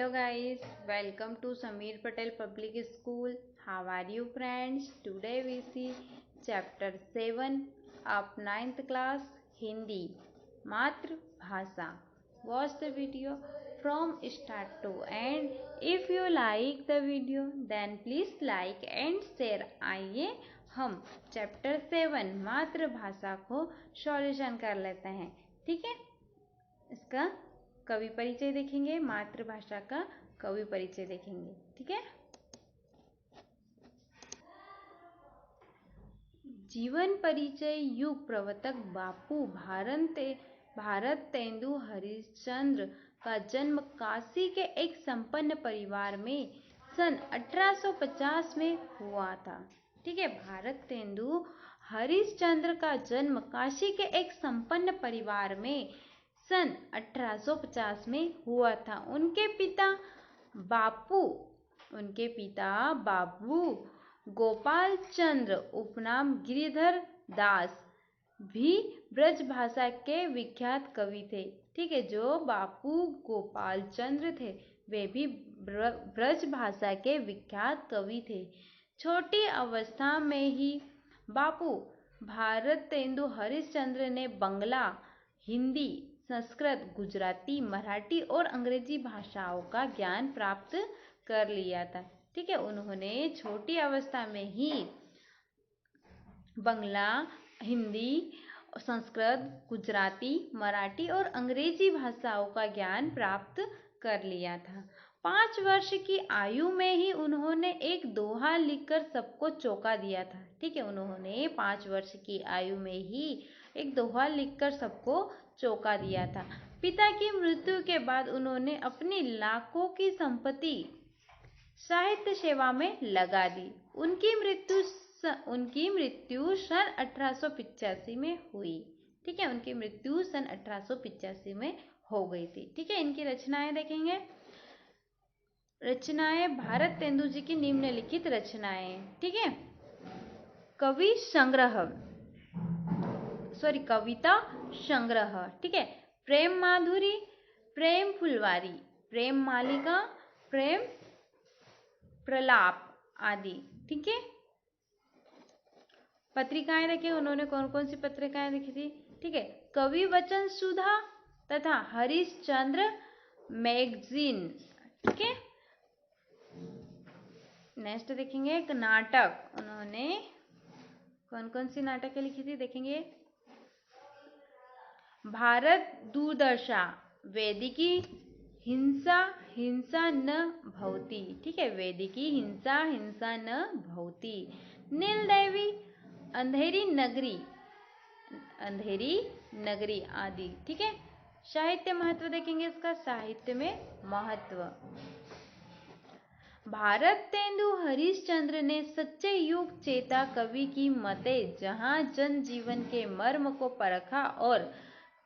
Hello guys, welcome to Sameer Patel Public School. How are you friends? Today we see chapter 7 of 9th class Hindi Matrabhasha. Watch the video from start to end. If you like the video then please like and share. आइए हम chapter 7 मातृभाषा को solution कर लेते हैं। ठीक है, इसका कवि परिचय देखेंगे, मातृभाषा का कवि परिचय देखेंगे। ठीक है, जीवन परिचय। युग प्रवर्तक बापू भारतेंदु हरिश्चंद्र का जन्म काशी के एक संपन्न परिवार में सन 1850 में हुआ था। ठीक है, भारतेंदु हरिश्चंद्र का जन्म काशी के एक संपन्न परिवार में सन 1850 में हुआ था। उनके पिता बाबू गोपाल चंद्र उपनाम गिरिधर दास भी ब्रज भाषा के विख्यात कवि थे। ठीक है, जो बापू गोपाल चंद्र थे वे भी ब्रज भाषा के विख्यात कवि थे। छोटी अवस्था में ही बापू भारतेंदु हरिश्चंद्र ने बंगला, हिंदी, संस्कृत, गुजराती, मराठी और अंग्रेजी भाषाओं का ज्ञान प्राप्त कर लिया था। ठीक है, उन्होंने छोटी अवस्था में ही बंगला, हिंदी, संस्कृत, गुजराती, मराठी और अंग्रेजी भाषाओं का ज्ञान प्राप्त कर लिया था। 5 वर्ष की आयु में ही उन्होंने एक दोहा लिखकर सबको चौंका दिया था। ठीक है, उन्होंने 5 वर्ष की आयु में ही एक दोहा लिखकर सबको चौंका दिया था। पिता की मृत्यु के बाद उन्होंने अपनी लाखों की संपत्ति साहित्य सेवा में लगा दी। उनकी मृत्यु सन 1885 में हुई। ठीक है, उनकी मृत्यु सन 1885 में हो गई थी। ठीक है, इनकी रचनाएं देखेंगे। रचनाएं भारतेंदु जी की निम्नलिखित रचनाएं। ठीक है, कविता संग्रह। ठीक है, प्रेम माधुरी, प्रेम फुलवारी, प्रेम मालिका, प्रेम प्रलाप आदि। ठीक है, पत्रिकाएं देखिए, उन्होंने कौन कौन सी पत्रिकाएं लिखी थी। ठीक है, कवि वचन सुधा तथा हरिश्चंद्र मैगजीन। ठीक है, नेक्स्ट देखेंगे एक नाटक। उन्होंने कौन कौन सी नाटकें लिखी थी देखेंगे। भारत दूरदर्शा, वेदिकी हिंसा हिंसा न भवती। ठीक है, वेदिकी हिंसा हिंसा न भवती, नील देवी, अंधेरी नगरी आदि। ठीक है, साहित्य महत्व देखेंगे इसका। साहित्य में महत्व, भारतेंदु हरिश्चंद्र ने सच्चे युग चेता कवि की मते जहाँ जन जीवन के मर्म को परखा और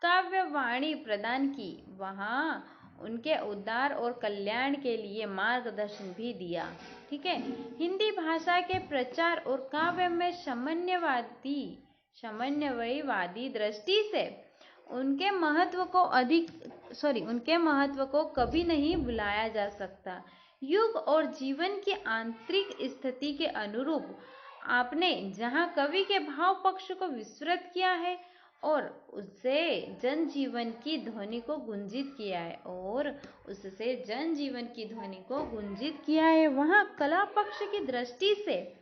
काव्यवाणी प्रदान की, वहाँ उनके उद्धार और कल्याण के लिए मार्गदर्शन भी दिया। ठीक है, हिंदी भाषा के प्रचार और काव्य में समन्वयवादी दृष्टि से उनके महत्व को कभी नहीं भुलाया जा सकता। युग और जीवन की आंतरिक स्थिति के अनुरूप आपने जहाँ कवि के भाव पक्ष को विस्तृत किया है और उससे जनजीवन की ध्वनि को गुंजित किया है, वहाँ कला पक्ष की दृष्टि से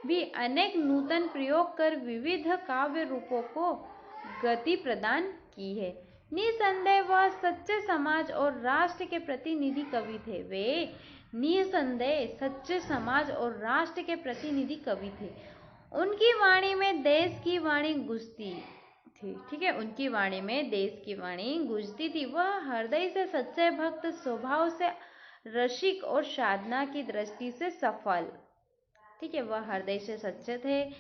भी अनेक नूतन प्रयोग कर विविध काव्य रूपों को गति प्रदान की है। निसंदेह वह सच्चे समाज और राष्ट्र के प्रतिनिधि कवि थे। वे निसंदेह सच्चे समाज और राष्ट्र के प्रतिनिधि कवि थे। उनकी वाणी में देश की वाणी गूंजती थी। ठीक है, उनकी वाणी में देश की वाणी गूंजती थी। वह हृदय से सच्चे भक्त, स्वभाव से रसिक और साधना की दृष्टि से सफल। ठीक है, वह हृदय से सच्चे थे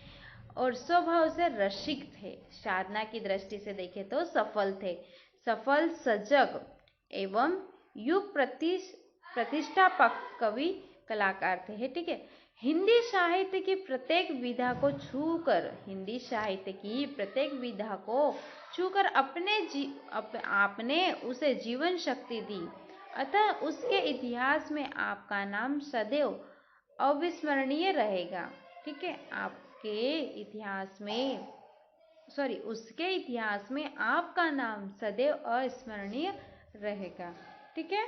और स्वभाव से रसिक थे। साधना की दृष्टि से देखे तो सफल थे, सफल सजग एवं युग प्रतिष्ठापक कवि कलाकार थे। ठीक है, हिंदी साहित्य की प्रत्येक विधा को छूकर आपने उसे जीवन शक्ति दी। अतः उसके इतिहास में आपका नाम सदैव अविस्मरणीय रहेगा। ठीक है, उसके इतिहास में आपका नाम सदैव अविस्मरणीय रहेगा। ठीक है,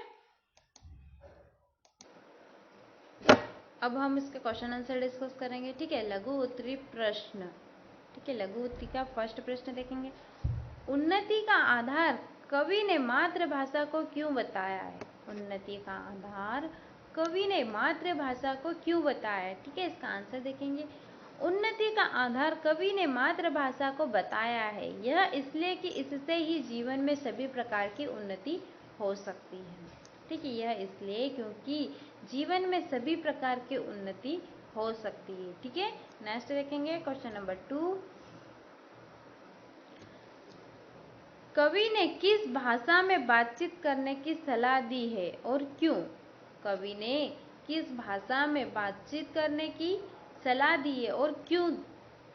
अब हम इसके क्वेश्चन आंसर डिस्कस करेंगे। ठीक है, लघु उत्तरी प्रश्न। ठीक है, लघु उत्तरी का फर्स्ट प्रश्न देखेंगे। उन्नति का आधार कवि ने मातृभाषा को क्यों बताया है? उन्नति का आधार कवि ने मातृभाषा को क्यों बताया है? ठीक है, इसका आंसर देखेंगे। उन्नति का आधार कवि ने मातृभाषा को बताया है, यह इसलिए कि इससे ही जीवन में सभी प्रकार की उन्नति हो सकती है। ठीक है, यह इसलिए क्योंकि जीवन में सभी प्रकार की उन्नति हो सकती है। ठीक है, नेक्स्ट देखेंगे क्वेश्चन नंबर 2। कवि ने किस भाषा में बातचीत करने की सलाह दी है और क्यों? कवि ने किस भाषा में बातचीत करने की सलाह दी है और क्यों?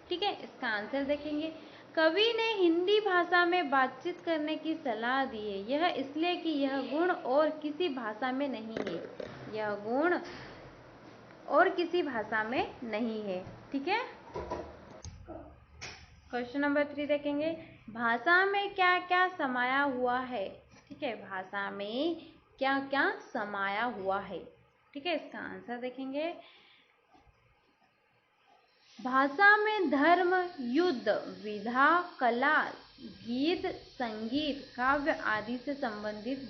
ठीक है, इसका आंसर देखेंगे। कवि ने हिंदी भाषा में बातचीत करने की सलाह दी है, यह इसलिए कि यह गुण और किसी भाषा में नहीं है। यह गुण और किसी भाषा में नहीं है। ठीक है, क्वेश्चन नंबर 3 देखेंगे। भाषा में क्या क्या समाया हुआ है? ठीक है, भाषा में क्या क्या समाया हुआ है? ठीक है, इसका आंसर देखेंगे। भाषा में धर्म, युद्ध, विधा, कला, गीत, संगीत, काव्य आदि से संबंधित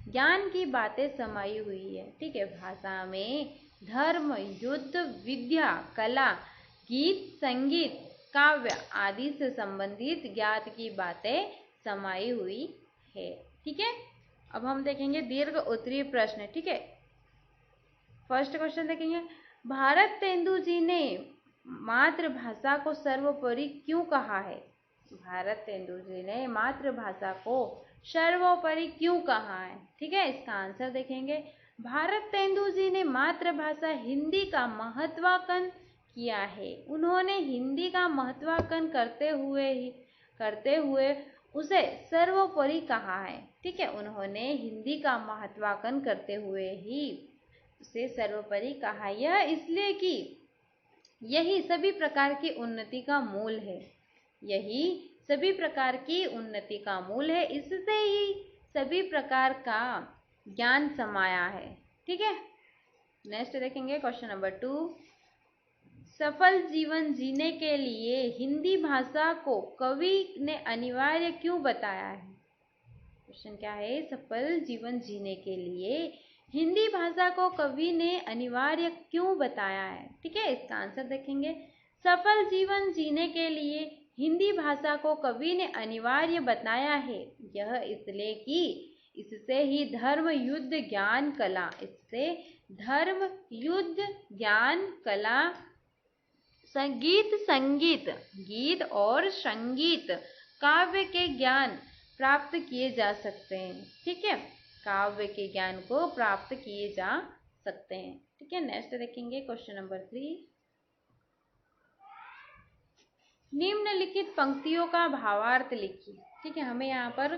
ज्ञान की बातें समाई हुई है। ठीक है, भाषा में धर्म, युद्ध, विद्या, कला, गीत, संगीत, काव्य आदि से संबंधित ज्ञात की बातें समाई हुई है। ठीक है, अब हम देखेंगे दीर्घ उत्तरीय प्रश्न। ठीक है, फर्स्ट क्वेश्चन देखेंगे। भारत तेंदु जी ने मातृभाषा को सर्वोपरि क्यों कहा है? भारत तेंदु जी ने मातृभाषा को सर्वोपरि क्यों कहा है? ठीक है, इसका आंसर देखेंगे। भारत तेंदु जी ने मातृभाषा हिंदी का महत्वांकन किया है। उन्होंने हिंदी का महत्वांकन करते हुए उसे सर्वोपरि कहा है। ठीक है, उन्होंने हिंदी का महत्वांकन करते हुए ही उसे सर्वोपरि कहा। यह इसलिए कि यही सभी प्रकार की उन्नति का मूल है। यही सभी प्रकार की उन्नति का मूल है, इससे ही सभी प्रकार का ज्ञान समाया है। ठीक है, नेक्स्ट देखेंगे क्वेश्चन नंबर 2। सफल जीवन जीने के लिए हिंदी भाषा को कवि ने अनिवार्य क्यों बताया है? क्वेश्चन क्या है? सफल जीवन जीने के लिए हिंदी भाषा को कवि ने अनिवार्य क्यों बताया है? ठीक है, इसका आंसर देखेंगे। सफल जीवन जीने के लिए हिंदी भाषा को कवि ने अनिवार्य बताया है, यह इसलिए कि इससे ही धर्म, युद्ध, ज्ञान, कला, इससे धर्म, युद्ध, ज्ञान, कला, गीत और संगीत, काव्य के ज्ञान प्राप्त किए जा सकते हैं। ठीक है, काव्य के ज्ञान को प्राप्त किए जा सकते हैं। ठीक है, नेक्स्ट देखेंगे क्वेश्चन नंबर 3। निम्नलिखित पंक्तियों का भावार्थ लिखिए। ठीक है, हमें यहाँ पर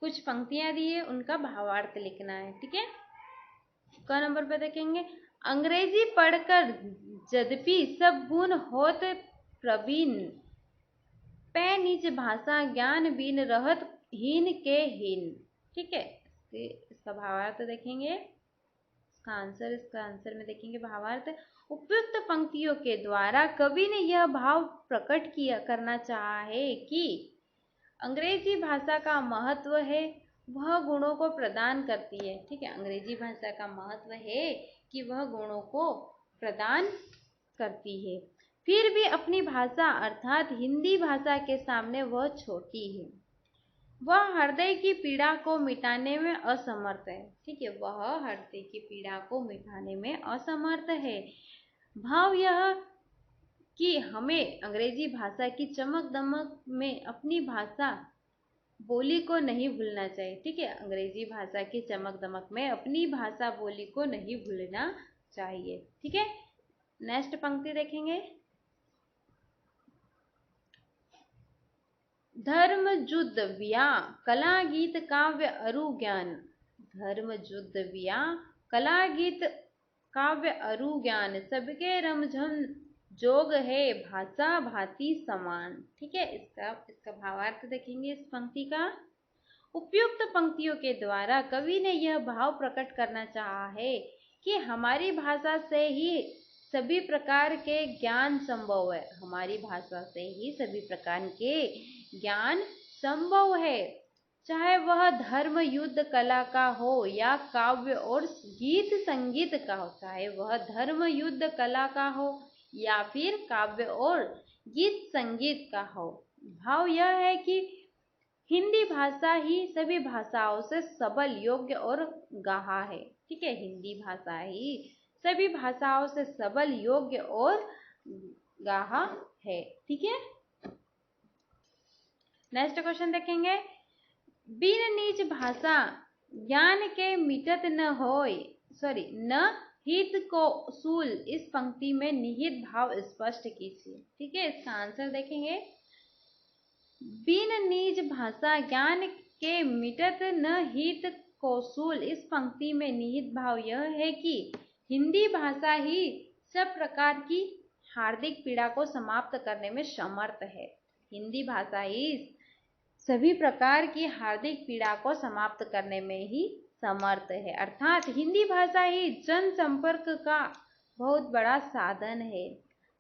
कुछ पंक्तियां दी है, उनका भावार्थ लिखना है। ठीक है, क नंबर पे देखेंगे। अंग्रेजी पढ़कर यद्यपि सब गुण होत प्रवीण, पै निज भाषा ज्ञान बीन रहत हीन के हीन। ठीक है, इसका भावार्थ देखेंगे। इसका आंसर में देखेंगे भावार्थ। उपयुक्त पंक्तियों के द्वारा कवि ने यह भाव प्रकट करना चाहा है कि अंग्रेजी भाषा का महत्व है, वह गुणों को प्रदान करती है। ठीक है, अंग्रेजी भाषा का महत्व है कि वह गुणों को प्रदान करती है, फिर भी अपनी भाषा अर्थात हिंदी भाषा के सामने वह छोटी है। वह हृदय की पीड़ा को मिटाने में असमर्थ है। ठीक है, वह हृदय की पीड़ा को मिटाने में असमर्थ है। भाव यह कि हमें अंग्रेजी भाषा की चमक दमक में अपनी भाषा बोली को नहीं भूलना चाहिए। ठीक है, अंग्रेजी भाषा की चमक दमक में अपनी भाषा बोली को नहीं भूलना चाहिए। ठीक है, नेक्स्ट पंक्ति देखेंगे। धर्म, युद्ध, व्या, कला, गीत, काव्य, अरु, ज्ञान। धर्म युद्ध व्या कला गीत काव्य अरु ज्ञान सबके रमझम जोग है भाषा भांति समान। ठीक है, इसका भावार्थ देखेंगे इस पंक्ति का। उपयुक्त पंक्तियों के द्वारा कवि ने यह भाव प्रकट करना चाहा है कि हमारी भाषा से ही सभी प्रकार के ज्ञान संभव है। हमारी भाषा से ही सभी प्रकार के ज्ञान संभव है, चाहे वह धर्म युद्ध कला का हो या काव्य और गीत संगीत का हो। चाहे वह धर्म युद्ध कला का हो या फिर काव्य और गीत संगीत का हो। भाव यह है कि हिंदी भाषा ही सभी भाषाओं से सबल, योग्य और गाहा है। ठीक है, हिंदी भाषा ही सभी भाषाओं से सबल, योग्य और गाहा है। ठीक है, नेक्स्ट क्वेश्चन देखेंगे। बिन नीच भाषा ज्ञान के मिटत न होय, न हित को सूल। इस पंक्ति में निहित भाव स्पष्ट कीजिए। ठीक है, इसका आंसर देखेंगे। बिन नीच भाषा ज्ञान के मिटत न हित को सूल। इस पंक्ति में निहित भाव यह है कि हिंदी भाषा ही सब प्रकार की हार्दिक पीड़ा को समाप्त करने में समर्थ है। हिंदी भाषा ही सभी प्रकार की हार्दिक पीड़ा को समाप्त करने में ही समर्थ है। अर्थात हिंदी भाषा ही जन संपर्क का बहुत बड़ा साधन है,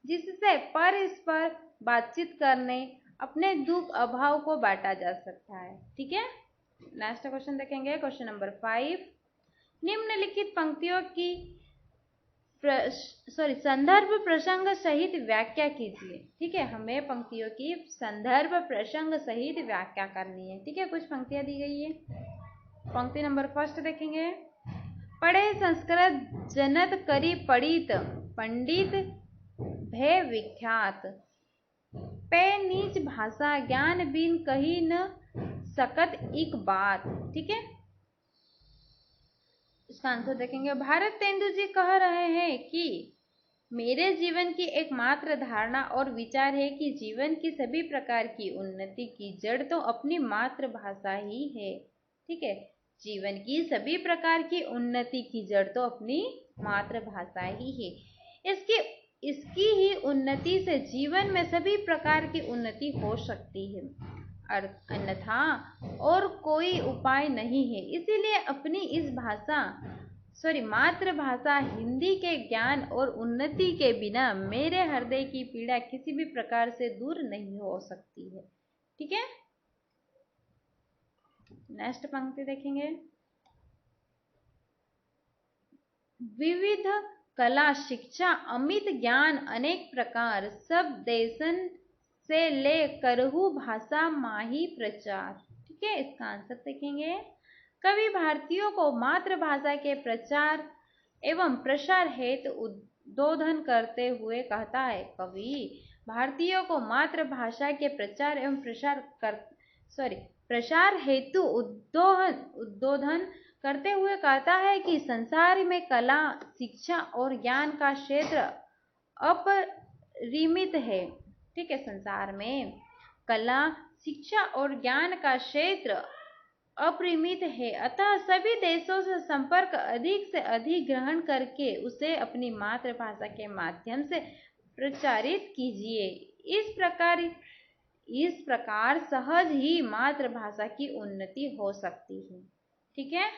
जिससे परस्पर बातचीत करने, अपने दुख अभाव को बांटा जा सकता है। ठीक है, नेक्स्ट क्वेश्चन देखेंगे, क्वेश्चन नंबर 5। निम्नलिखित पंक्तियों की संदर्भ प्रसंग सहित व्याख्या कीजिए। ठीक है, हमें पंक्तियों की संदर्भ प्रसंग सहित व्याख्या करनी है। ठीक है, कुछ पंक्तियां दी गई है। पंक्ति नंबर 1 देखेंगे। पढ़े संस्कृत जनत करी पढ़ित, पंडित भय विख्यात। पे नीच भाषा ज्ञान बिन कही न सकत एक बात। ठीक है, इसका आंसर देखेंगे। भारत तेंदु जी कह रहे हैं कि मेरे जीवन की एकमात्र धारणा और विचार है कि जीवन की सभी प्रकार की उन्नति की जड़ तो अपनी मातृभाषा ही है। ठीक है, जीवन की सभी प्रकार की उन्नति की जड़ तो अपनी मातृभाषा ही है। इसकी ही उन्नति से जीवन में सभी प्रकार की उन्नति हो सकती है, अन्यथा और कोई उपाय नहीं है। इसीलिए अपनी इस मातृभाषा हिंदी के ज्ञान और उन्नति के बिना मेरे हृदय की पीड़ा किसी भी प्रकार से दूर नहीं हो सकती है। ठीक है, नेक्स्ट पंक्ति देखेंगे। विविध कला शिक्षा अमित ज्ञान अनेक प्रकार, सब देशन से ले करहु भाषा माही प्रचार। ठीक है, इसका आंसर देखेंगे। कवि भारतीयों को मातृभाषा के प्रचार एवं प्रसार हेतु उद्बोधन करते हुए कहता है। कवि भारतीयों को मातृभाषा के प्रचार एवं प्रसार हेतु उद्बोधन करते हुए कहता है कि संसार में कला, शिक्षा और ज्ञान का क्षेत्र अपरिमित है। ठीक है, संसार में कला, शिक्षा और ज्ञान का क्षेत्र अपरिमित है, अतः सभी देशों से संपर्क अधिक से अधिक ग्रहण करके उसे अपनी मातृभाषा के माध्यम से प्रचारित कीजिए। इस प्रकार सहज ही मातृभाषा की उन्नति हो सकती है। ठीक है,